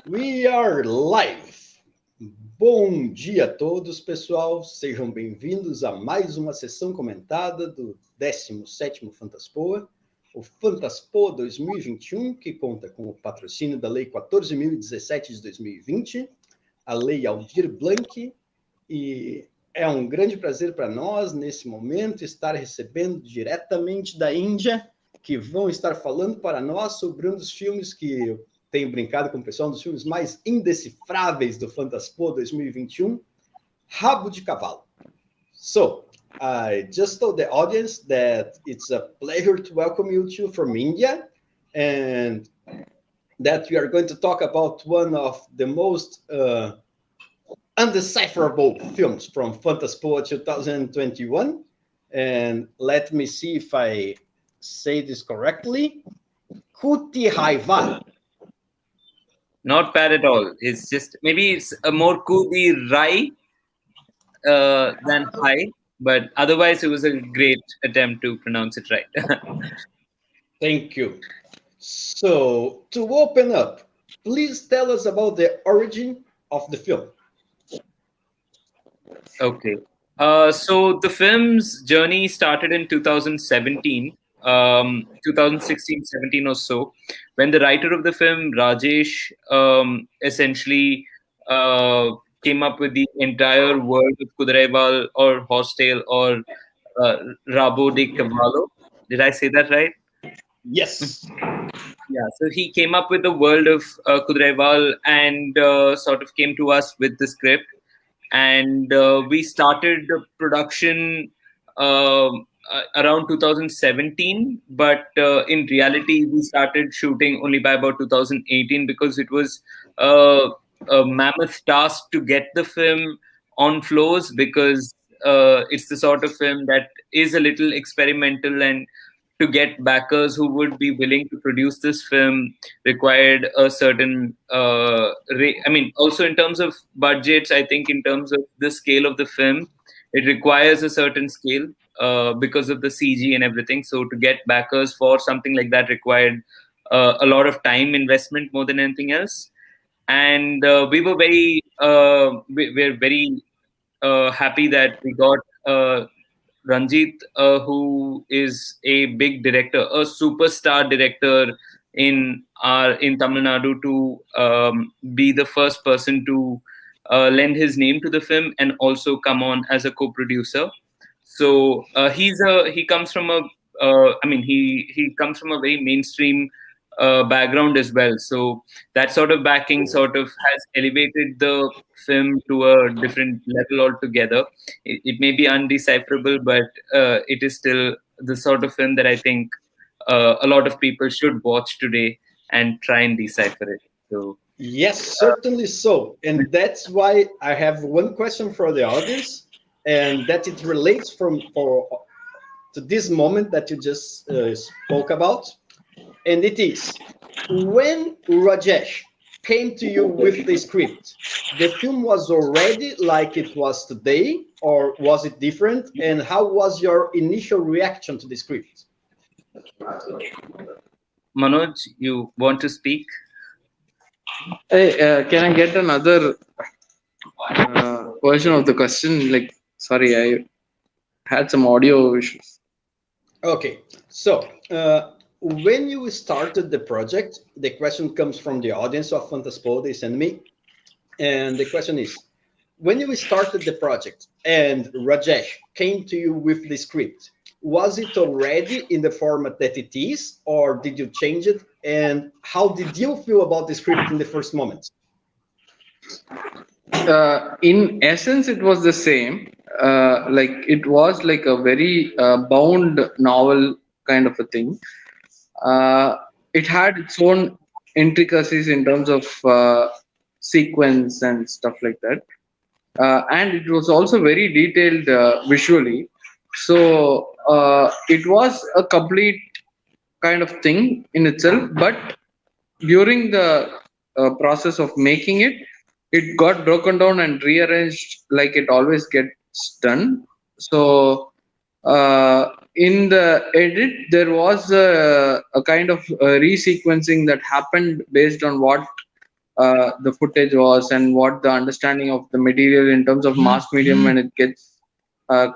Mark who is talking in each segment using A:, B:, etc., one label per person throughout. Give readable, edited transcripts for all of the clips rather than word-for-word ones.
A: We are live. Bom dia a todos, pessoal. Sejam bem-vindos a mais uma sessão comentada do 17º Fantaspoa, o Fantaspoa 2021, que conta com o patrocínio da Lei 14.017 de 2020, a Lei Aldir Blanc, e é um grande prazer para nós, nesse momento, estar recebendo diretamente da Índia, que vão estar falando para nós sobre um dos filmes que eu tenho brincado com o pessoal, um dos filmes mais indecifráveis do Fantaspoa 2021, Rabo de Cavalo. So, I just told the audience that it's a pleasure to welcome you two from India, and that we are going to talk about one of the most undecipherable films from Fantaspoa 2021. And let me see if I say this correctly. Kuti Haivan.
B: Not bad at all. It's just maybe it's a more Kudi Rai than Hai, but otherwise it was a great attempt to pronounce it right.
A: Thank you. So, to open up, please tell us about the origin of the film.
B: Okay. So the film's journey started in 2017, 2016-17 or so, when the writer of the film, Rajesh, essentially came up with the entire world of Kudraiwal or Horsetail or Rabo de Cavalo. Did I say that right?
A: Yes.
B: Yeah, so he came up with the world of Kudraiwal and sort of came to us with the script. And we started the production around 2017, but in reality, we started shooting only by about 2018 because it was a mammoth task to get the film on floors, because it's the sort of film that is a little experimental, and to get backers who would be willing to produce this film required a certain also in terms of budgets, I think in terms of the scale of the film, it requires a certain scale because of the CG and everything. So to get backers for something like that required a lot of time investment more than anything else. And we were we're very happy that we got Ranjit, who is a big director, a superstar director in Tamil Nadu, to be the first person to lend his name to the film and also come on as a co-producer. So he comes from he comes from a very mainstream background as well. So that sort of backing sort of has elevated the film to a different level altogether. It may be undecipherable, but it is still the sort of film that I think a lot of people should watch today and try and decipher it. So
A: yes, certainly so. And that's why I have one question for the audience, and that it relates to this moment that you just spoke about. And it is, when Rajesh came to you with the script, the film was already like it was today, or was it different? And how was your initial reaction to the script?
B: Manoj, you want to speak?
C: Hey, can I get another version of the question? Like, sorry, I had some audio issues.
A: Okay, so when you started the project, the question comes from the audience of Fantaspoa, they send me. And the question is, when you started the project and Rajesh came to you with the script, was it already in the format that it is, or did you change it? And how did you feel about the script in the first moment?
C: In essence, it was the same. Like it was like a very bound novel kind of a thing. It had its own intricacies in terms of sequence and stuff like that. And it was also very detailed visually. So it was a complete kind of thing in itself. But during the process of making it, it got broken down and rearranged like it always gets done. So in the edit, there was a kind of resequencing that happened based on what the footage was and what the understanding of the material in terms of mass medium when it gets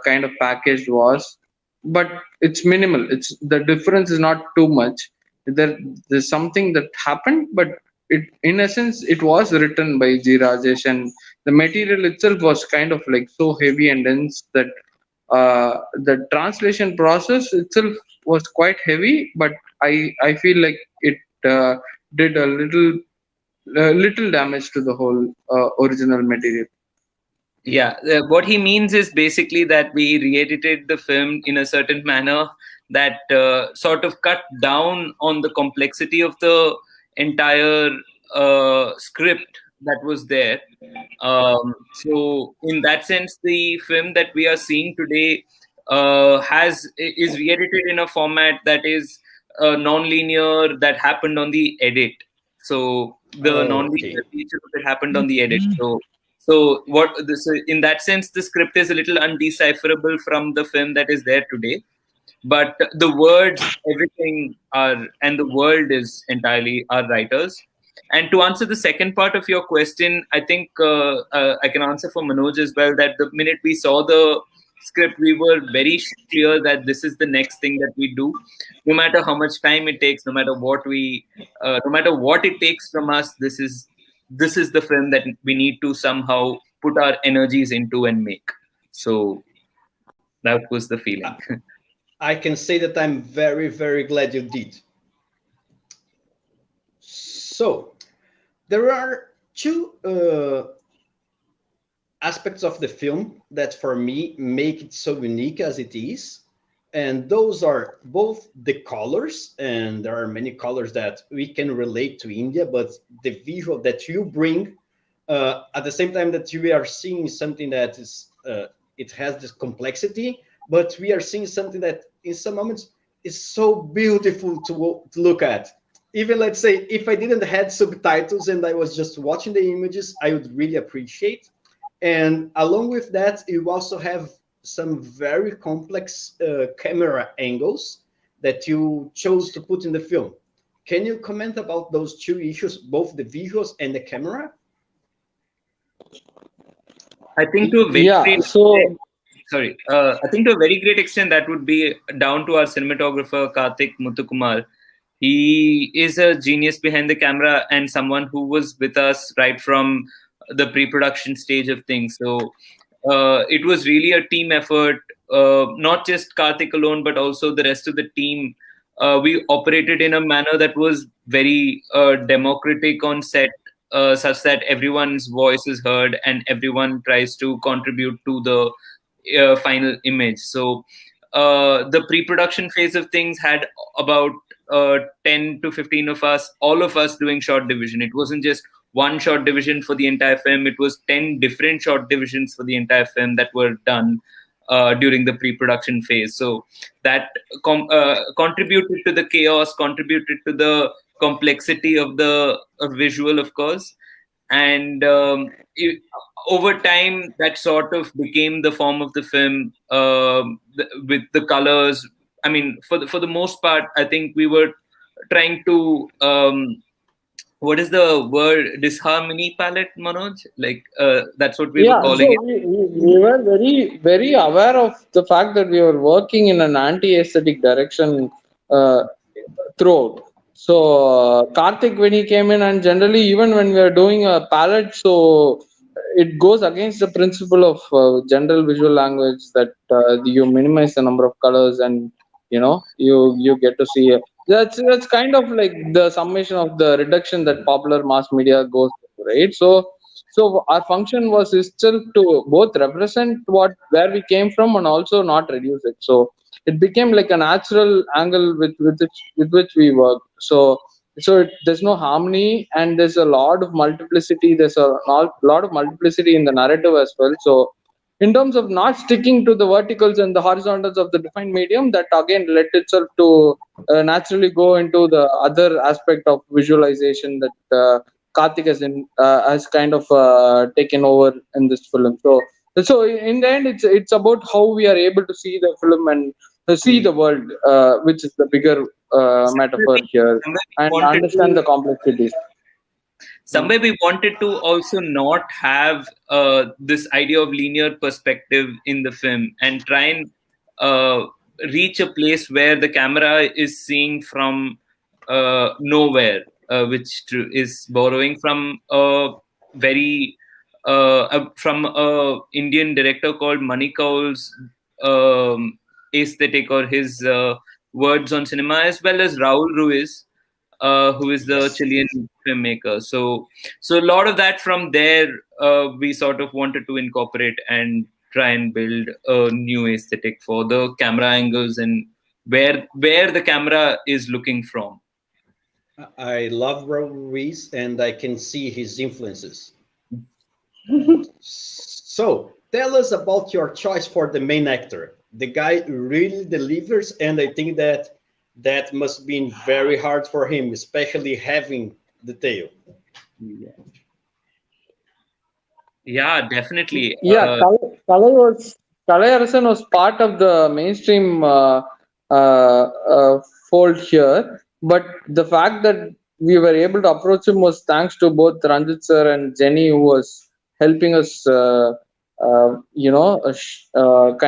C: kind of packaged was. But it's minimal. It's the difference is not too much. There's something that happened, but it in essence it was written by G Rajesh, and the material itself was kind of like so heavy and dense that the translation process itself was quite heavy. But I feel like it did a little damage to the whole original material.
B: Yeah, what he means is basically that we re-edited the film in a certain manner that sort of cut down on the complexity of the entire script that was there. So, in that sense, the film that we are seeing today is re-edited in a format that is non-linear, that happened on the edit. So the non-linear nature of it happened on the edit. So in that sense, the script is a little undecipherable from the film that is there today. But the words, everything and the world is entirely our writers. And to answer the second part of your question, I think I can answer for Manoj as well, that the minute we saw the script, we were very clear that this is the next thing that we do. No matter how much time it takes, no matter what it takes from us, this is the film that we need to somehow put our energies into and make. So that was the feeling.
A: I can say that I'm very, very glad you did. So there are two aspects of the film that for me make it so unique as it is. And those are both the colors, and there are many colors that we can relate to India, but the visual that you bring at the same time that we are seeing something that is, it has this complexity, but we are seeing something that in some moments is so beautiful to look at. Even let's say, if I didn't have subtitles and I was just watching the images, I would really appreciate. And along with that, you also have some very complex camera angles that you chose to put in the film. Can you comment about those two issues, both the visuals and the camera?
B: I think to a very great extent, I think to a very great extent that would be down to our cinematographer Karthik Muthukumar. He is a genius behind the camera and someone who was with us right from the pre-production stage of things. So it was really a team effort, not just Karthik alone, but also the rest of the team. We operated in a manner that was very democratic on set, such that everyone's voice is heard and everyone tries to contribute to the final image. So the pre-production phase of things had about 10 to 15 of us, all of us doing short division. It wasn't just one short division for the entire film. It was 10 different short divisions for the entire film that were done during the pre-production phase. So that contributed to the chaos, contributed to the complexity of the visual, of course. And over time, that sort of became the form of the film with the colors. I mean, for the most part, I think we were trying to what is the word? Disharmony palette, Manoj? Like that's what we were calling it.
C: We were very, very aware of the fact that we were working in an anti-aesthetic direction throughout. So Karthik, when he came in, and generally even when we are doing a palette, so it goes against the principle of general visual language that you minimize the number of colors and you get to see that's kind of like the summation of the reduction that popular mass media goes through, right? So our function was still to both represent where we came from and also not reduce it. So it became like a natural angle with which we work. So there's no harmony, and there's a lot of multiplicity. There's a lot of multiplicity in the narrative as well. So in terms of not sticking to the verticals and the horizontals of the defined medium, that again led itself to naturally go into the other aspect of visualization that Karthik has kind of taken over in this film. So in the end, it's about how we are able to see the film and see the world, which is the bigger metaphor here, and understand the complexities.
B: somewhere we wanted to also not have this idea of linear perspective in the film and try and reach a place where the camera is seeing from nowhere, which is borrowing from a very from a Indian director called Mani Kaul's aesthetic or his words on cinema, as well as Raul Ruiz, who is the
A: Yes.
B: Chilean filmmaker. So a lot of that from there we sort of wanted to incorporate and try and build a new aesthetic for the camera angles and where the camera is looking from.
A: I love Raul Ruiz, and I can see his influences. So, tell us about your choice for the main actor. The guy really delivers, and I think that must be very hard for him, especially having the tail.
B: Yeah, definitely.
C: Yeah, Kalai was part of the mainstream fold here, but the fact that we were able to approach him was thanks to both Ranjit sir and Jenny, who was helping us, kind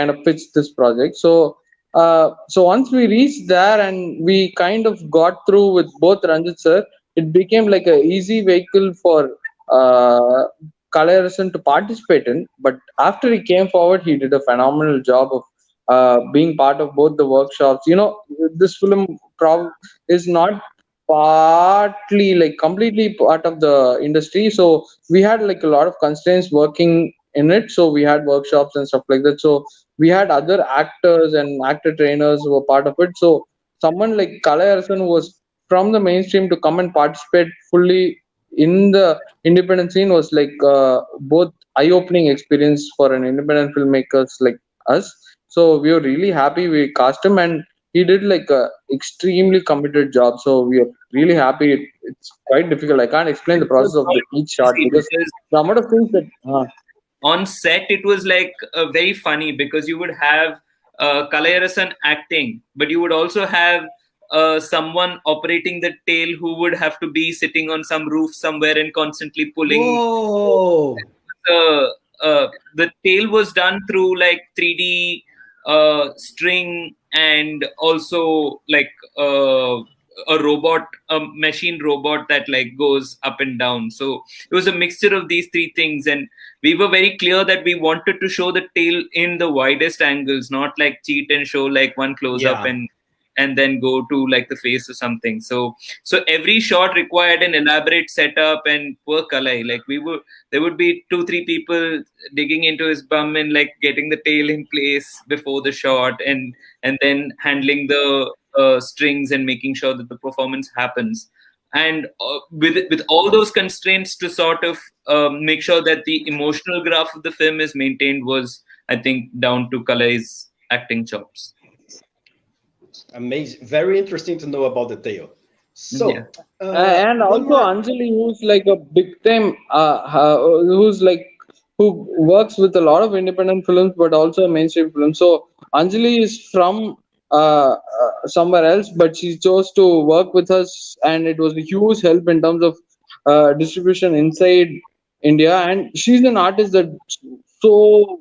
C: of pitch this project. So once we reached there and we kind of got through with both Ranjit sir, it became like a easy vehicle for Kalayasan to participate in. But after he came forward, he did a phenomenal job of being part of both the workshops. This film is not partly like completely part of the industry, so we had like a lot of constraints working in it. So we had workshops and stuff like that. So we had other actors and actor trainers who were part of it. So someone like Kalayasan was from the mainstream to come and participate fully in the independent scene was like both eye-opening experience for an independent filmmakers like us. So we were really happy we cast him, and he did like a extremely committed job. So we are really happy. It's quite difficult. I can't explain the
B: It was
C: process of
B: quite
C: each shot
B: easy
C: because
B: because
C: the amount of things that
B: on set it was like very funny because you would have Kalayarasan acting, but you would also have someone operating the tail who would have to be sitting on some roof somewhere and constantly pulling.
A: Whoa!
B: Uh, the tail was done through like 3D string and also like a machine robot that like goes up and down. So it was a mixture of these three things, and we were very clear that we wanted to show the tail in the widest angles, not like cheat and show like one close up
A: Yeah.
B: and then go to like the face or something. So every shot required an elaborate setup, and poor Kalai, like there would be 2-3 people digging into his bum and like getting the tail in place before the shot, and then handling the strings and making sure that the performance happens. And with all those constraints to sort of make sure that the emotional graph of the film is maintained was, I think, down to Kalai's acting chops.
A: Amazing. Very interesting to know about the tail. So,
B: Yeah.
C: and
A: one
C: also
A: more.
C: Anjali, who's like a big time, who works with a lot of independent films, but also mainstream films. So Anjali is from somewhere else, but she chose to work with us, and it was a huge help in terms of distribution inside India. And she's an artist that so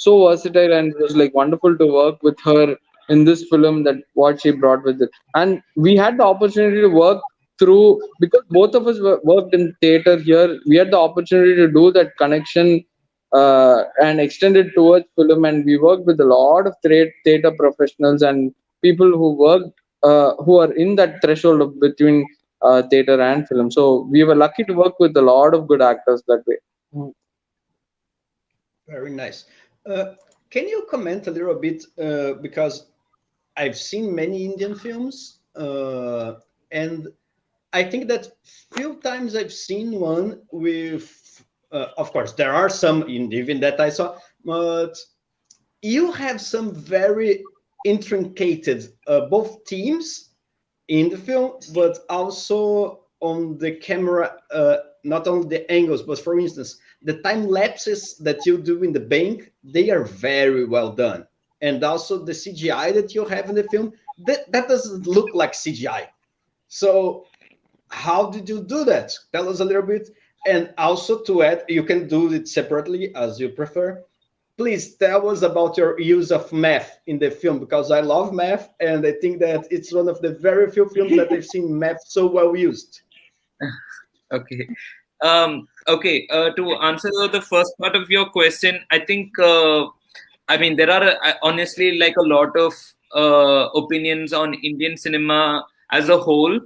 C: versatile, and it was like wonderful to work with her in this film. That what she brought with it, and we had the opportunity to work through, because both of us worked in theater here. We had the opportunity to do that connection and extend it towards film, and we worked with a lot of theater professionals and people who worked who are in that threshold of between theater and film. So we were lucky to work with a lot of good actors that way.
A: Very nice. Can you comment a little bit, because I've seen many Indian films, and I think that few times I've seen one with, of course, there are some in even that I saw, but you have some very intricated both teams in the film, but also on the camera, not only the angles, but for instance, the time lapses that you do in the bank, they are very well done. And also the CGI that you have in the film, that doesn't look like CGI. So how did you do that? Tell us a little bit. And also to add, you can do it separately as you prefer. Please tell us about your use of math in the film, because I love math and I think that it's one of the very few films that I've seen math so well used.
B: Okay. Okay. To answer the first part of your question, I think, I mean, there are honestly like a lot of opinions on Indian cinema as a whole.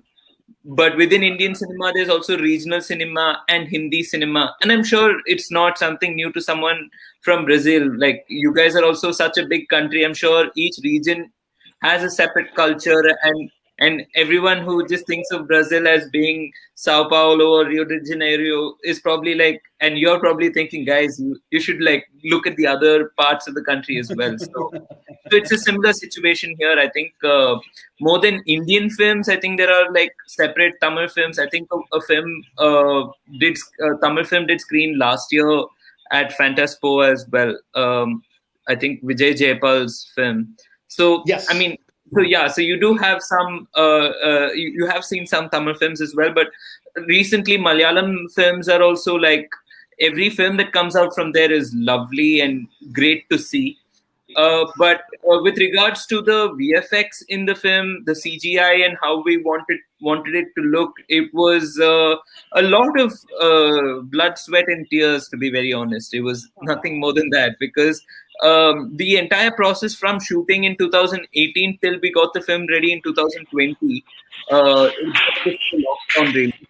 B: But within Indian cinema, there's also regional cinema and Hindi cinema. And I'm sure it's not something new to someone from Brazil. Like, you guys are also such a big country. I'm sure each region has a separate culture, and everyone who just thinks of Brazil as being Sao Paulo or Rio de Janeiro is probably like, and you're probably thinking, guys, you should like look at the other parts of the country as well. So it's a similar situation here. I think more than Indian films, I think there are like separate Tamil films. I think a film Tamil film did screen last year at Fantaspoa as well. I think Vijay Jaipal's film. So
A: Yes.
B: I mean, so you do have some. You have seen some Tamil films as well, but recently Malayalam films are also like, every film that comes out from there is lovely and great to see. But with regards to the VFX in the film, the CGI and how we wanted it to look, it was a lot of blood, sweat, and tears. To be very honest, it was nothing more than that, because the entire process from shooting in 2018 till we got the film ready in 2020, just before the lockdown really,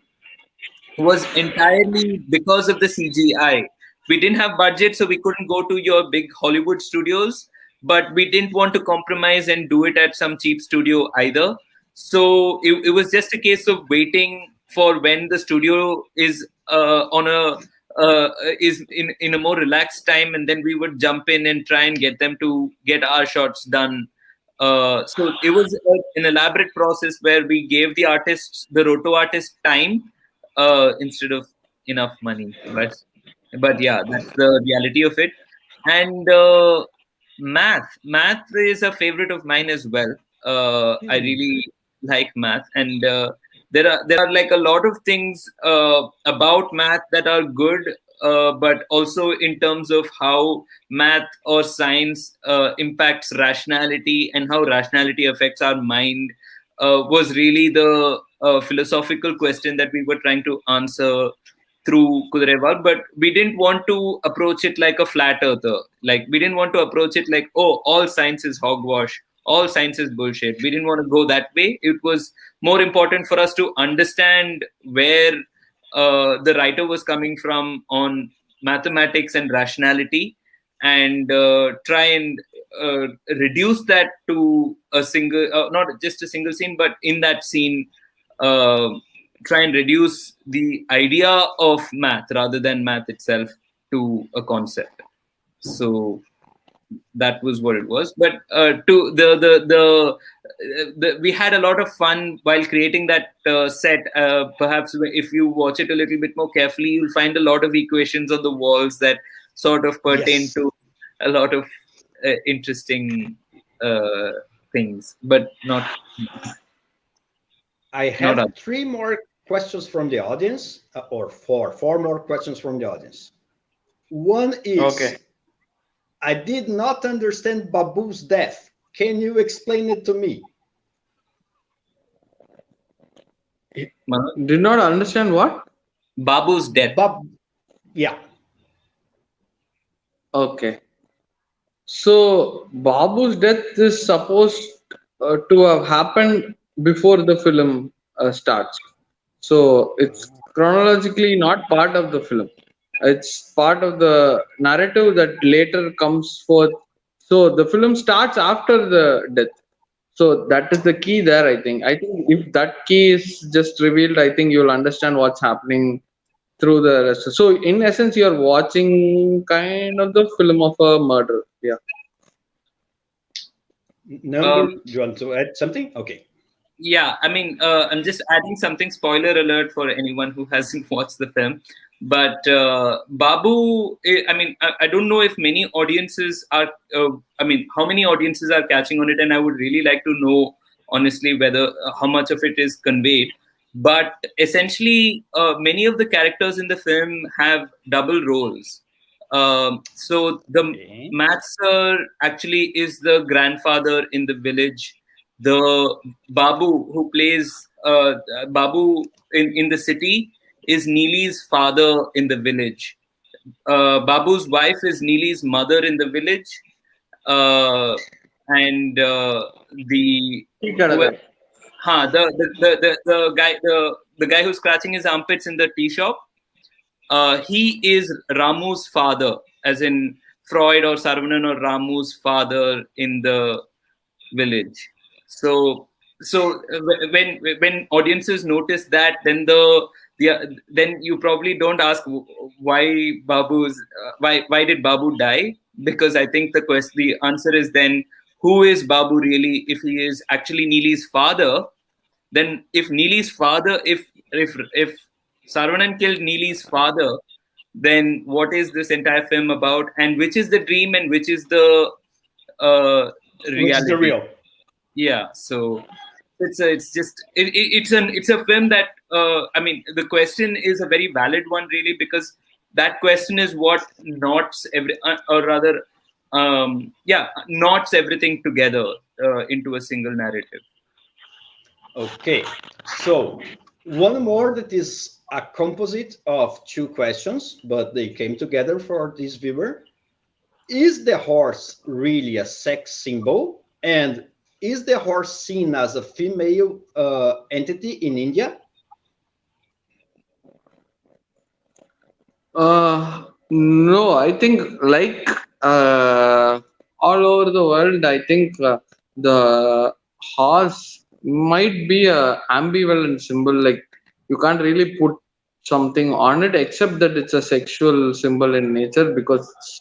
B: was entirely because of the CGI. We didn't have budget, so we couldn't go to your big Hollywood studios, but we didn't want to compromise and do it at some cheap studio either. So it was just a case of waiting for when the studio is is in a more relaxed time, and then we would jump in and try and get them to get our shots done. So it was an elaborate process where we gave the roto artist, time instead of enough money. But yeah, that's the reality of it. And math is a favorite of mine as well. I really like math, and there are like a lot of things about math that are good, but also in terms of how math or science impacts rationality and how rationality affects our mind, was really the philosophical question that we were trying to answer through Kudreval. But we didn't want to approach it like a flat earther. Like, we didn't want to approach it like, oh, all science is hogwash, all science is bullshit. We didn't want to go that way. It was more important for us to understand where the writer was coming from on mathematics and rationality, and try and reduce that to a single, not just a single scene, but in that scene, try and reduce the idea of math rather than math itself to a concept. So that was what it was. But to we had a lot of fun while creating that set. Perhaps if you watch it a little bit more carefully, you'll find a lot of equations on the walls that sort of pertain to a lot of interesting things, but not.
A: I have 3 more questions from the audience, or four more questions from the audience. One is, okay, I did not understand Babu's death. Can you explain it to me?
C: Did not understand what?
B: Babu's death.
A: Yeah.
C: Okay. So Babu's death is supposed to have happened before the film starts. So it's chronologically not part of the film. It's part of the narrative that later comes forth. So the film starts after the death. So that is the key there, I think. I think if that key is just revealed, I think you'll understand what's happening through the rest. So in essence, you're watching kind of the film of a murder. Yeah.
A: No, do you want to add something? Okay.
B: Yeah, I mean, I'm just adding something. Spoiler alert for anyone who hasn't watched the film. But Babu, I mean, I don't know if many audiences are, I mean, how many audiences are catching on it. And I would really like to know, honestly, whether how much of it is conveyed. but essentially many of the characters in the film have double roles. So the
A: Okay.
B: math sir actually is the grandfather in the village. The Babu who plays Babu in the city is Neeli's father in the village. Babu's wife is Neeli's mother in the village, and the
C: ठीक है
B: who,
C: लगा।
B: the guy who's scratching his armpits in the tea shop, he is Ramu's father, as in Freud or Saravanan or Ramu's father in the village. So when audiences notice that, then then you probably don't ask why why did Babu die, because I think the answer is then, who is Babu really? If he is actually Neeli's father, then if Neeli's father, if Saravanan killed Neeli's father, then what is this entire film about, and which is the dream and which is the
A: Which is the
B: reality?
A: real?
B: Yeah, so it's a film that I mean, the question is a very valid one, really, because that question is what knots or rather knots everything together into a single narrative.
A: Okay, so one more that is a composite of two questions, but they came together for this viewer. Is the horse really a sex symbol? And is the horse seen as a female entity in India?
C: No, I think like all over the world, I think the horse might be a ambivalent symbol. Like you can't really put something on it except that it's a sexual symbol in nature because it's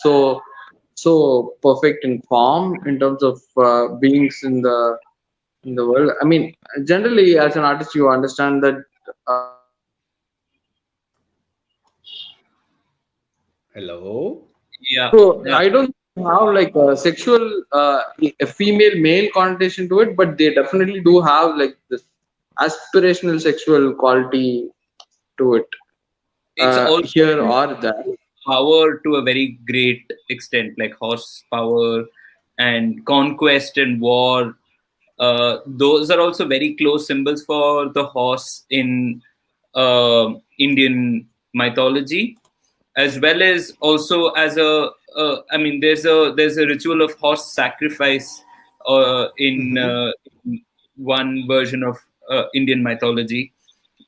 C: so perfect in form in terms of beings in the world. I mean, generally as an artist, you understand that.
A: Hello?
B: Yeah,
C: So
B: yeah.
C: I don't have like a sexual, a female male connotation to it, but they definitely do have like this aspirational sexual quality to it,
B: It's also
C: here or there.
B: power to a very great extent, like horsepower and conquest and war. Those are also very close symbols for the horse in Indian mythology, as well as also as I mean, there's a ritual of horse sacrifice
A: Mhm.
B: in one version of Indian mythology.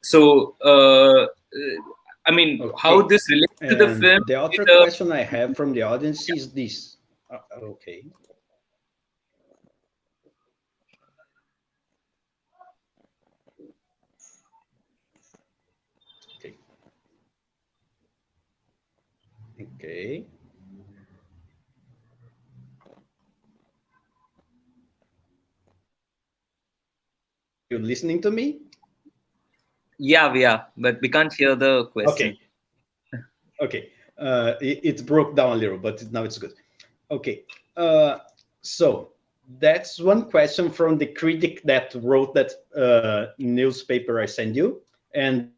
B: So I mean, how
A: Okay.
B: this relates to the
A: And
B: film
A: the
B: is
A: other
B: a
A: question I have from the audience is this. Okay. Okay. Okay. You listening to me?
B: yeah, but we can't hear the question.
A: Okay. Okay. It broke down a little, but now it's good. Okay. Uh, so that's one question from the critic that wrote that newspaper I sent you. And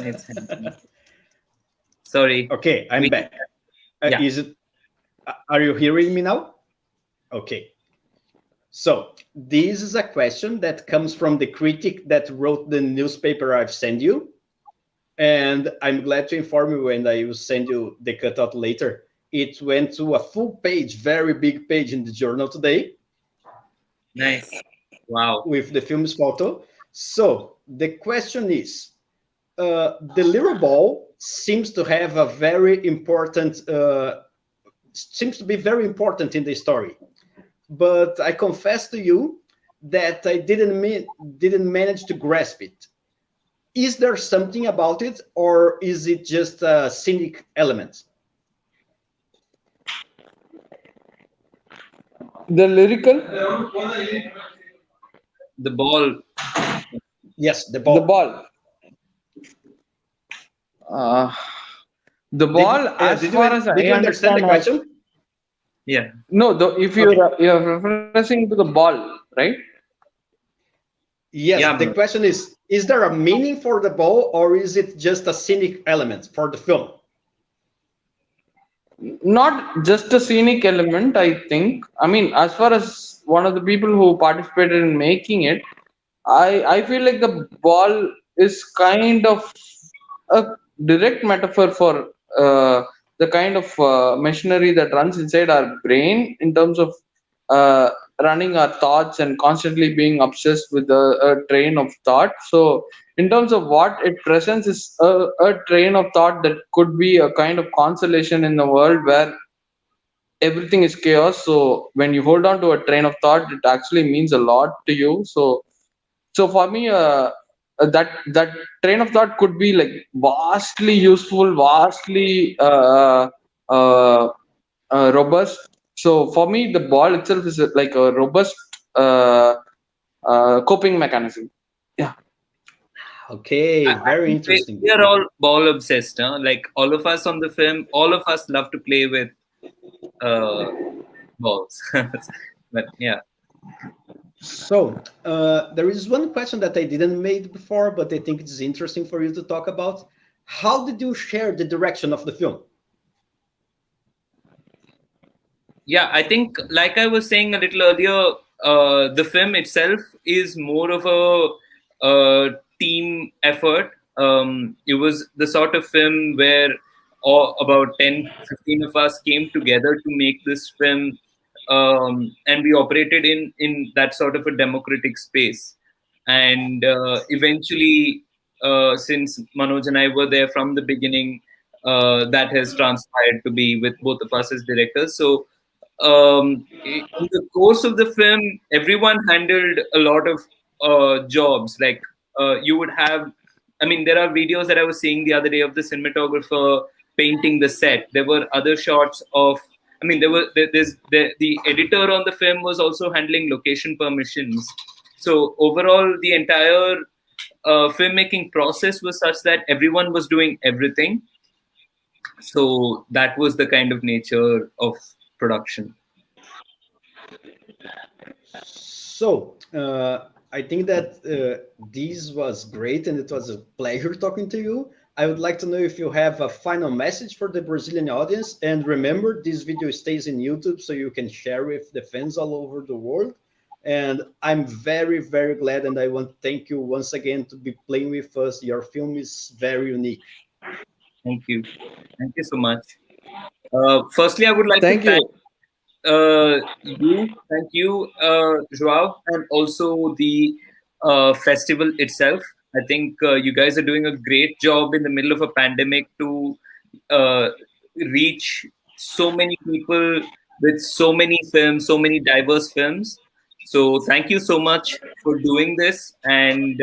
B: It's happening. Sorry,
A: okay, I'm
B: we
A: back.
B: yeah.
A: Is it? Are you hearing me now? Okay. So this is a question that comes from the critic that wrote the newspaper I've sent you. And I'm glad to inform you when I will send you the cutout later. It went to a full page, very big page in the journal today
B: Nice. Wow.
A: with the film's photo. So the question is, the little ball seems to have a very important, seems to be very important in the story. But I confess to you that I didn't manage to grasp it. Is there something about it, or is it just a scenic element?
C: The lyrical,
B: The ball.
A: Yes, the
C: the
A: ball.
C: ball. Uh, The ball, as far as
A: did
C: I
A: you understand the question?
B: Yeah.
C: No, if you're referencing to the ball, right?
A: Yes,
B: Yeah,
A: the question is there a meaning for the ball, or is it just a scenic element for the film?
C: Not just a scenic element, I think. I mean, as far as one of the people who participated in making it, I feel like the ball is kind of a direct metaphor for the kind of machinery that runs inside our brain in terms of uh, running our thoughts and constantly being obsessed with a train of thought. So in terms of what it presents is a train of thought that could be a kind of consolation in the world where everything is chaos. So when you hold on to a train of thought, it actually means a lot to you. So for me, that train of thought could be like vastly useful, vastly uh, robust. So for me, the ball itself is like a robust coping mechanism. Yeah.
A: Okay, very interesting.
B: We are all ball obsessed, huh? Like all of us on the film, all of us love to play with balls. But yeah.
A: So there is one question that I didn't make before, but I think it's interesting for you to talk about. How did you share the direction of the film?
B: Yeah, I think, like I was saying a little earlier, the film itself is more of a team effort. It was the sort of film where about 10, 15 of us came together to make this film, and we operated in that sort of a democratic space. And eventually, since Manoj and I were there from the beginning, that has transpired to be with both of us as directors. So in the course of the film, everyone handled a lot of jobs. Like you would have, I mean, there are videos that I was seeing the other day of the cinematographer painting the set. There were other shots of, I mean, the editor on the film was also handling location permissions. So overall, the entire filmmaking process was such that everyone was doing everything. So that was the kind of nature of production.
A: So I think that this was great, and it was a pleasure talking to you. I would like to know if you have a final message for the Brazilian audience. And remember, this video stays in YouTube, so you can share with the fans all over the world. And I'm very, very glad, and I want to thank you once again to be playing with us. Your film is very unique.
B: Thank you. Thank you so much. Firstly, I would like
C: Thank
B: to thank
C: you.
B: thank you, Joao, and also the festival itself. I think you guys are doing a great job in the middle of a pandemic to uh, reach so many people with so many films, so many diverse films. So thank you so much for doing this, and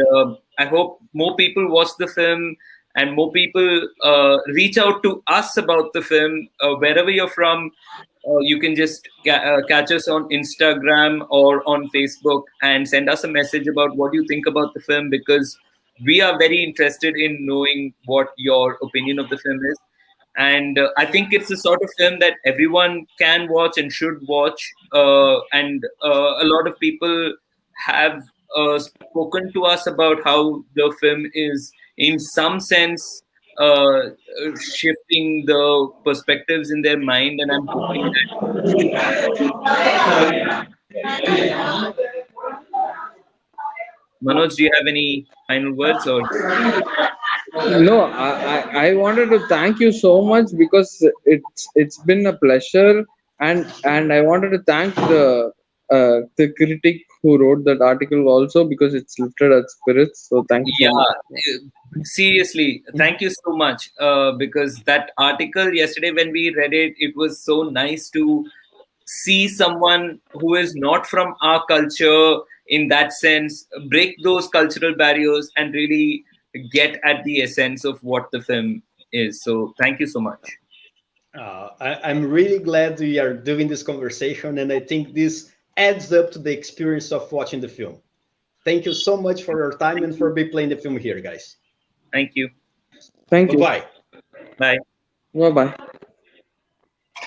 B: I hope more people watch the film and more people reach out to us about the film wherever you're from. You can just catch us on Instagram or on Facebook and send us a message about what you think about the film, because we are very interested in knowing what your opinion of the film is. And I think it's the sort of film that everyone can watch and should watch. And a lot of people have spoken to us about how the film is, in some sense, shifting the perspectives in their mind. And I'm hoping that. Manoj, do you have any final words? Or
C: No, I wanted to thank you so much because it's been a pleasure, and I wanted to thank the critic who wrote that article also, because it's lifted our spirits. So thank you so much.
B: Seriously, thank you so much. Because that article yesterday, when we read it, it was so nice to see someone who is not from our culture, in that sense, break those cultural barriers and really get at the essence of what the film is. So thank you so much.
A: I'm really glad we are doing this conversation, and I think this adds up to the experience of watching the film. Thank you so much for your time and for be playing the film here, guys.
B: Thank you.
C: Thank you.
A: Bye-bye.
B: Bye.
C: Bye bye.